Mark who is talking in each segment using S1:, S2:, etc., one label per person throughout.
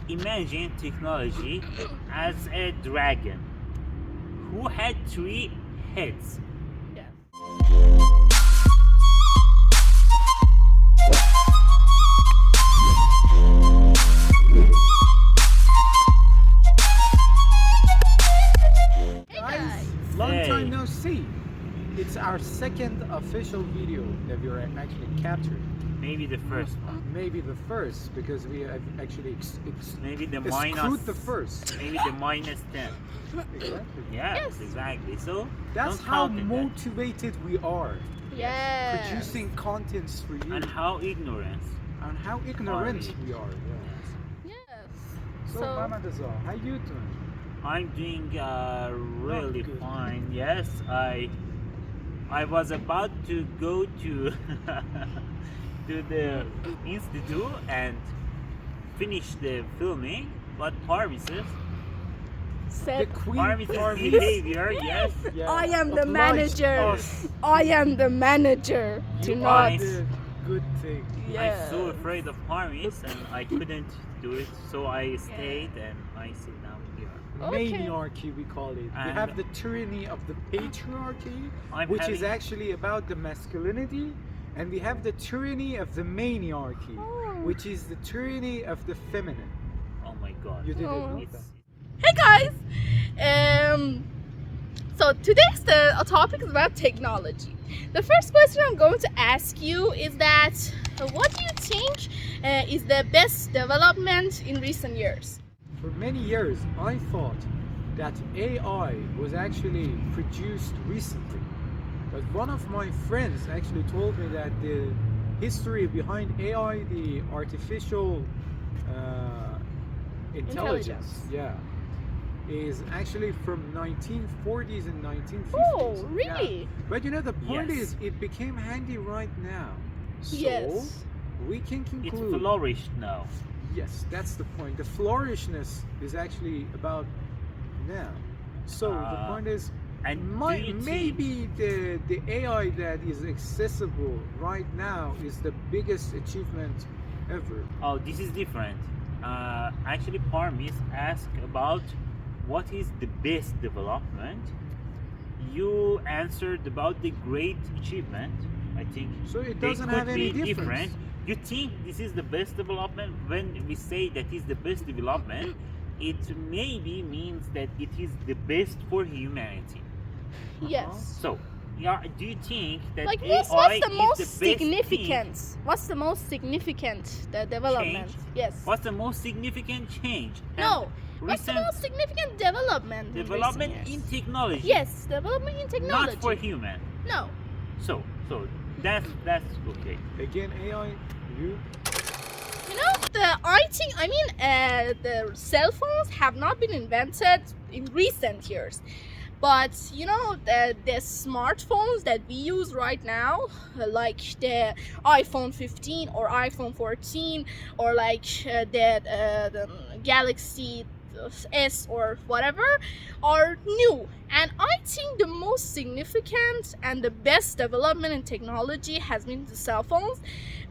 S1: Imagine technology as a dragon who had 3 heads.
S2: Yes. Hey guys.
S3: Long
S1: Hey.
S3: time no see. It's our second official video that we are actually capturing.
S1: Maybe the first one.
S3: Maybe the first because we have actually
S1: Maybe the
S3: exclude
S1: minus.
S3: the first.
S1: Maybe the minus 10.
S3: Exactly.
S1: Yeah,
S2: Yes.
S1: exactly. So
S3: That's
S1: don't
S3: how
S1: count it.
S3: motivated we are
S2: Yes.
S3: producing contents for you
S1: And how ignorance.
S3: and how ignorant we are.
S2: Yes.
S3: So, Mama Dazal, how you doing?
S1: I'm doing really
S3: good.
S1: fine. Yes, I was about to go to to the institute and finish the filming, but Parvis's
S2: Said
S3: Queen
S1: behavior, yes.
S3: Yeah,
S2: I am the
S3: obliged
S2: manager.
S3: us.
S2: I am the manager. Do
S3: You
S2: not.
S3: are the good thing.
S1: I'm so afraid of Parvis and I couldn't do it, so I stayed and I sit down here.
S2: Okay.
S3: Maniarchy, we call it. We
S1: And-
S3: have the tyranny of the patriarchy,
S1: I'm
S3: which is
S1: having-
S3: actually about the masculinity, and we have the tyranny of the maniarchy,
S2: Oh.
S3: which is the tyranny of the feminine.
S1: Oh my god.
S3: You didn't
S2: Oh.
S3: know
S1: It's,
S3: that.
S2: Hey guys. So today's the topic is about technology. The first question I'm going to ask you is that what do you think is the best development in recent years?
S3: For many years, I thought that AI was actually produced recently. But one of my friends actually told me that the history behind AI, the artificial intelligence, yeah, is actually from 1940s and 1950s.
S2: Oh,
S3: Yeah.
S2: really?
S3: But you know, the point
S1: Yes.
S3: is, it became handy right now. So
S2: Yes.
S3: we can
S1: it's
S3: conclude.
S1: flourished now.
S3: Yes, that's the point. The flourishness is actually about now. So the point is,
S1: And do you think-
S3: maybe the AI that is accessible right now is the biggest achievement ever.
S1: Oh, this is different. Actually, Parmis asked about what is the best development. You answered about the great achievement. I think
S3: So it
S1: they
S3: doesn't
S1: could
S3: have any
S1: be
S3: difference.
S1: different. You think this is the best development? When we say that is the best development, it maybe means that it is the best for humanity.
S2: Yes.
S1: So, yeah, do you think that
S2: Like
S1: AI
S2: what's the
S1: is
S2: most
S1: the best
S2: significant?
S1: thing?
S2: What's the most significant development?
S1: Change?
S2: Yes.
S1: What's the most significant change?
S2: No.
S1: And
S2: What's the
S1: recent
S2: most significant development? in
S1: development
S2: recent
S1: in
S2: years?
S1: technology?
S2: Yes, development in technology.
S1: Not for human.
S2: No.
S1: So that's okay.
S3: Again, AI, you
S2: You know, the cell phones have not been invented in recent years. But you know, the smartphones that we use right now, like the iPhone 15 or iPhone 14, or like the Galaxy S or whatever, are new. And I think the most significant and the best development in technology has been the cell phones,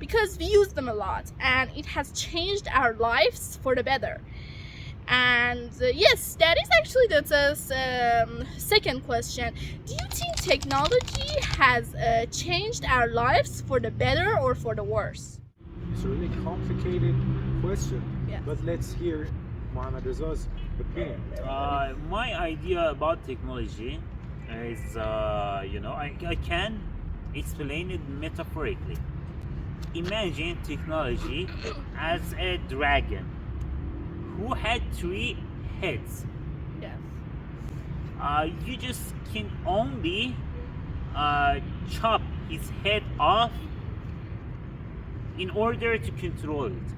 S2: because we use them a lot and it has changed our lives for the better. And yes, that is actually the second question. Do you think technology has changed our lives for the better or for the worse?
S3: It's a really complicated question.
S2: Yes.
S3: But let's hear Muhammad Reza's opinion.
S1: My idea about technology is, I can explain it metaphorically. Imagine technology as a dragon who had 3 heads.
S2: Yes.
S1: You just can only chop his head off in order to control it.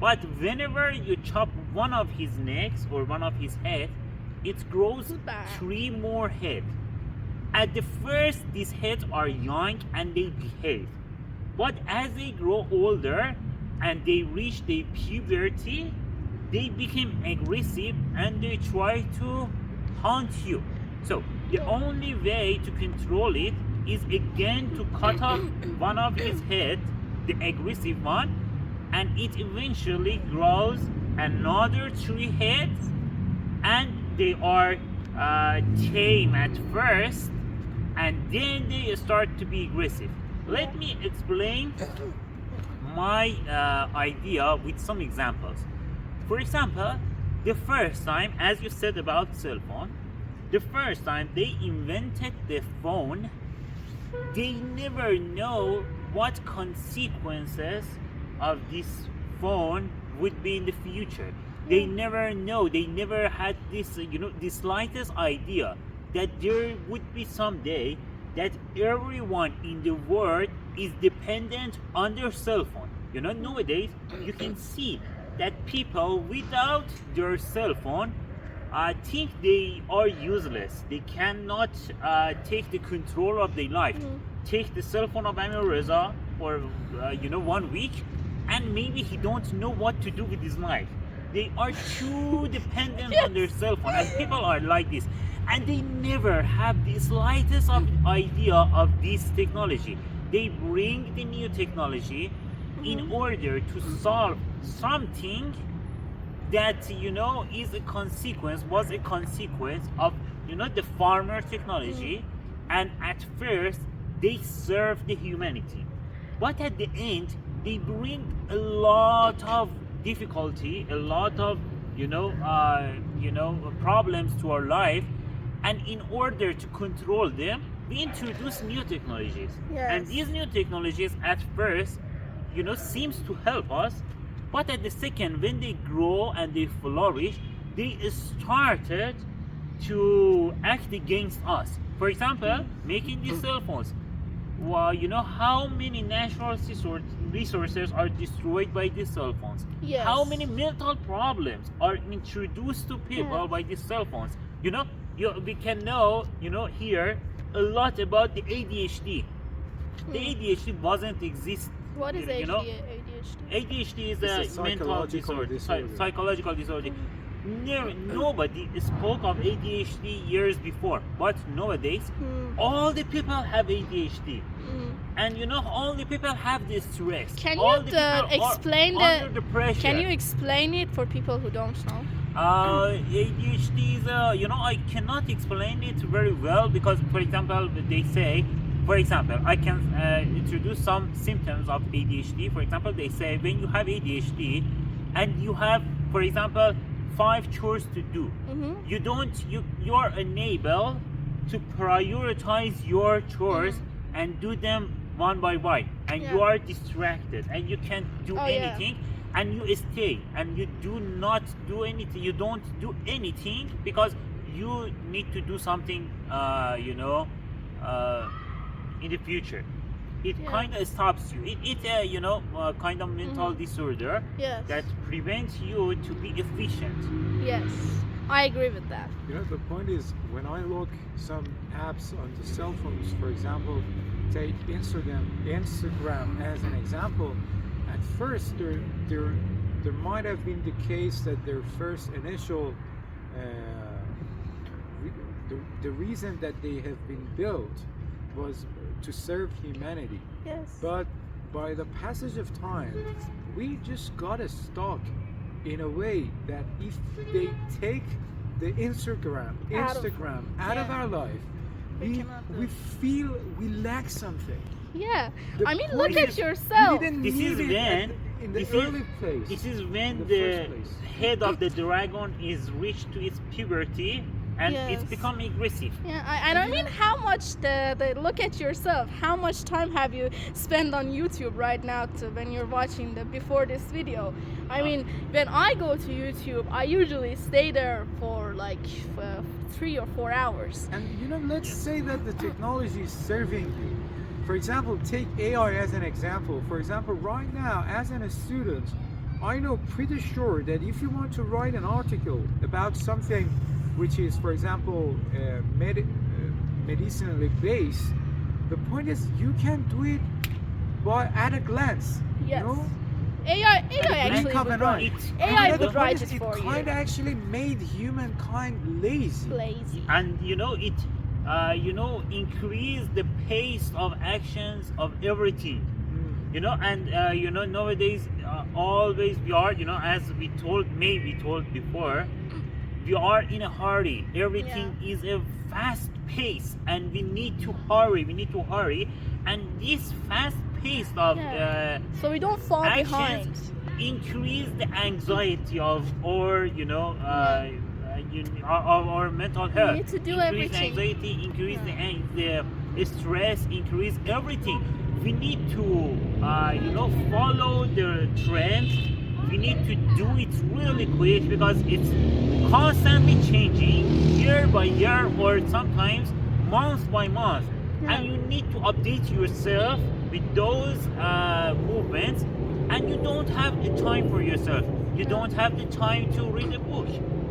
S1: But whenever you chop one of his necks or one of his head, it grows
S2: Goodbye.
S1: 3 more head. At the first, these heads are young and they behave. But as they grow older and they reach their puberty, they become aggressive and they try to hunt you. So the only way to control it is again to cut off one of his head, the aggressive one, and it eventually grows another three heads, and they are tame at first, and then they start to be aggressive. Let me explain my idea with some examples. For example, the first time, as you said about cell phone, the first time they invented the phone, they never know what consequences of this phone would be in the future. They never know. They never had this, the slightest idea that there would be someday that everyone in the world is dependent on their cell phone. Nowadays you can see that people without their cell phone think they are useless. They cannot take the control of their life. Take the cell phone of Amir Reza for 1 week, and maybe he don't know what to do with his life. They are too dependent on their cell phone, and people are like this, and they never have the slightest of idea of this technology. They bring the new technology in order to solve something that is a consequence, was a consequence of the farmer technology, and at first they serve the humanity, but at the end they bring a lot of difficulty, a lot of problems to our life, and in order to control them, we introduce new technologies.
S2: Yes.
S1: And these new technologies at first seems to help us, but at the second, when they grow and they flourish, they started to act against us. For example, making these cell phones. Well, how many natural resources are destroyed by these cell phones?
S2: Yes.
S1: How many mental problems are introduced to people by these cell phones? We can know, here a lot about the ADHD. The ADHD doesn't exist.
S2: What is
S1: ADHD? ADHD is a mental disorder, psychological disorder. Nobody spoke of ADHD years before, but nowadays all the people have ADHD, and all the people have this stress.
S2: Can
S1: all
S2: you
S1: the people
S2: explain
S1: are under the pressure.
S2: Can you explain it for people who don't know?
S1: ADHD is I cannot explain it very well, because for example they say, for example, I can introduce some symptoms of ADHD. For example, they say when you have ADHD and you have, for example, 5 chores to do, you are unable to prioritize your chores and do them one by one, and you are distracted and you can't do anything, and you stay and you do not do anything. You don't do anything because you need to do something in the future. It kind of stops you. It's a kind of mental disorder that prevents you to be efficient.
S2: Yes, I agree with that.
S3: The point is, when I look some apps on the cell phones, for example, take Instagram as an example. At first, there might have been the case that their first initial the reason that they have been built was to serve humanity.
S2: Yes.
S3: But by the passage of time, we just got stuck in a way that if they take the Instagram out of our life, we feel we lack something.
S2: Yeah.
S3: The
S2: I mean,
S3: point
S2: look at
S3: is,
S2: yourself.
S3: we didn't
S1: This
S3: need
S1: is
S3: it
S1: when
S3: in the
S1: this
S3: early
S1: is,
S3: place.
S1: This is when
S3: in
S1: the
S3: first place.
S1: head of the dragon is reached to its puberty, and it's
S2: Yes.
S1: become aggressive.
S2: Yeah, I mean, how much the look at yourself. How much time have you spent on YouTube right now when you're watching before this video? I mean, when I go to YouTube, I usually stay there for like 3 or 4 hours.
S3: And let's say that the technology is serving you. For example, take AI as an example. For example, right now, as a student, I know pretty sure that if you want to write an article about something which is, for example, medicinally based, the point is you can do it at a glance.
S2: Yes.
S3: You know?
S2: AI
S3: Blink
S2: actually
S3: of
S2: would
S3: an
S2: write.
S3: eye.
S2: AI
S3: And the
S2: would
S3: point
S2: write
S3: is,
S2: it for
S3: It
S2: you.
S3: kind of actually made humankind lazy.
S2: Lazy.
S1: And it increase the pace of actions of everything. And nowadays always, we are, as we told before, we are in a hurry. Everything is a fast pace, and we need to hurry. And this fast pace of
S2: so we don't fall behind.
S1: actions increase the anxiety of our mental health.
S2: need to do
S1: increase
S2: everything.
S1: the anxiety, increase the stress, increase everything. We need to follow the trend. We need to do it really quick because it's constantly changing year by year, or sometimes month by month. And you need to update yourself with those movements, and you don't have the time for yourself. You don't have the time to read a book.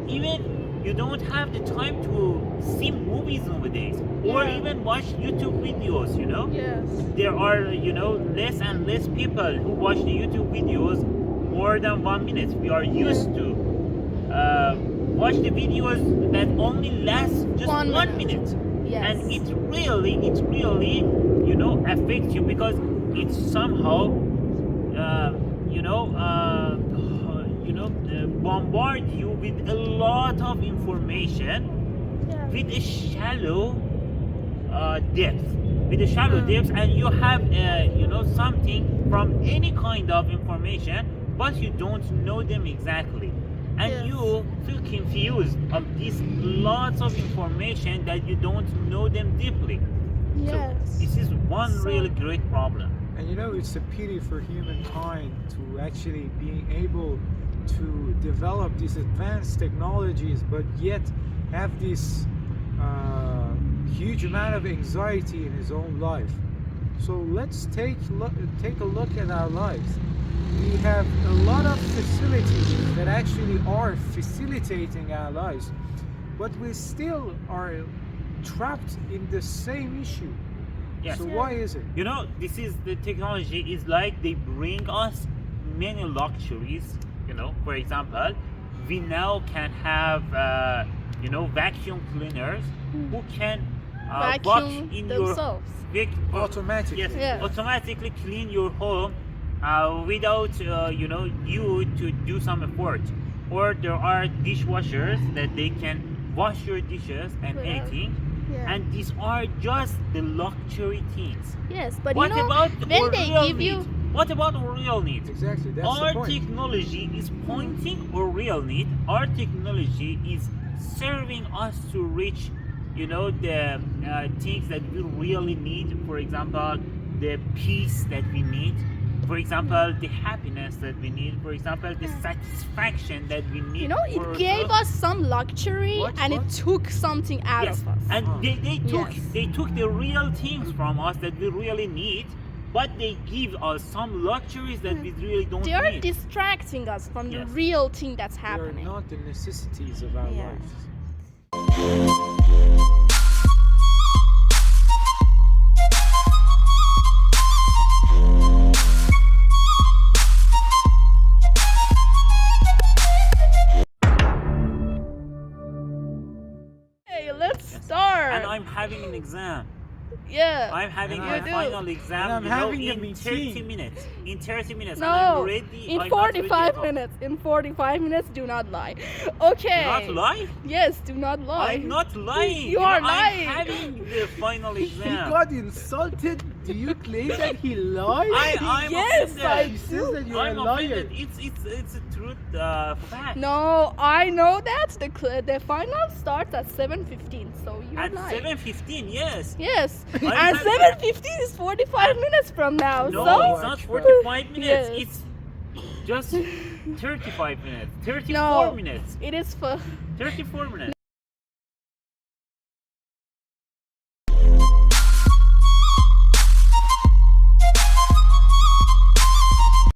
S1: Even you don't have the time to see movies nowadays, or even watch YouTube videos.
S2: Yes.
S1: There are less and less people who watch the YouTube videos more than 1 minute. We are used to watch the videos that only last just 1 minute.
S2: Yes.
S1: And it really affects you, because it somehow bombard you with a lot of information with a shallow depth, and you have something from any kind of information, but you don't know them exactly, and you feel confused of these lots of information that you don't know them deeply.
S2: Yes.
S1: So this is one really great problem.
S3: And it's a pity for humankind to actually being able to develop these advanced technologies, but yet have this huge amount of anxiety in his own life. So let's take a look at our lives. We have a lot of facilities that actually are facilitating our lives, but we still are trapped in the same issue.
S1: Yes.
S3: So why is it?
S1: This is the technology is like they bring us many luxuries. For example, we now can have vacuum cleaners who can
S2: Vacuum
S1: in
S2: themselves.
S3: Automatically.
S1: Yes,
S2: Yeah.
S1: automatically clean your home without you to do some effort. Or there are dishwashers that they can wash your dishes and anything.
S2: Yeah.
S1: And these are just the luxury things.
S2: Yes, but
S1: What about
S2: when
S1: our
S2: they
S1: real
S2: give you
S1: need? What about our real need?
S3: Exactly. That's
S1: Our
S3: the point.
S1: technology is pointing our real need. Our technology is serving us to reach, the things that we really need. For example, the peace that we need. For example, the happiness that we need. For example, the satisfaction that we need.
S2: it
S1: for
S2: gave
S1: ourselves.
S2: us some luxury and it took something out
S1: Yes,
S2: of us.
S1: and
S2: Yes.
S1: they took the real things from us that we really need, but they give us some luxuries that we really don't
S2: They are
S1: need.
S2: distracting us from the
S1: Yes.
S2: real thing that's
S3: They are
S2: happening.
S3: not the necessities of our
S2: Yeah.
S3: lives.
S2: Hey, let's start.
S1: And I'm having an exam.
S2: Yeah.
S1: I'm having
S3: And
S1: my
S3: I do.
S1: final exam.
S3: And I'm
S1: you know,
S3: having a
S1: in
S3: meeting.
S1: 30 minutes. In 30 minutes.
S2: No,
S1: And I'm ready.
S2: in
S1: I'm not ready
S2: 45
S1: at all.
S2: minutes. In 45 minutes, do not lie. Okay.
S1: Do not lie?
S2: Yes, do not lie.
S1: I'm not lying.
S2: You are
S1: I'm
S2: lying.
S1: having the final
S3: He
S1: exam.
S3: got insulted. Do you claim that he lied?
S1: I'm
S2: Yes,
S1: offended.
S2: I
S3: He says that you're
S1: I'm
S3: a liar.
S1: offended. It's a truth fact.
S2: No, I know that the final starts at 7:15, so you're
S1: At
S2: lying.
S1: 7:15, yes.
S2: Yes,
S1: I'm
S2: and
S1: lying.
S2: 7:15 is 45 minutes from now.
S1: No,
S2: so
S1: it's not 45 minutes.
S2: Yes.
S1: It's just 35 minutes. 34
S2: No.
S1: minutes.
S2: it is for
S1: 34 minutes.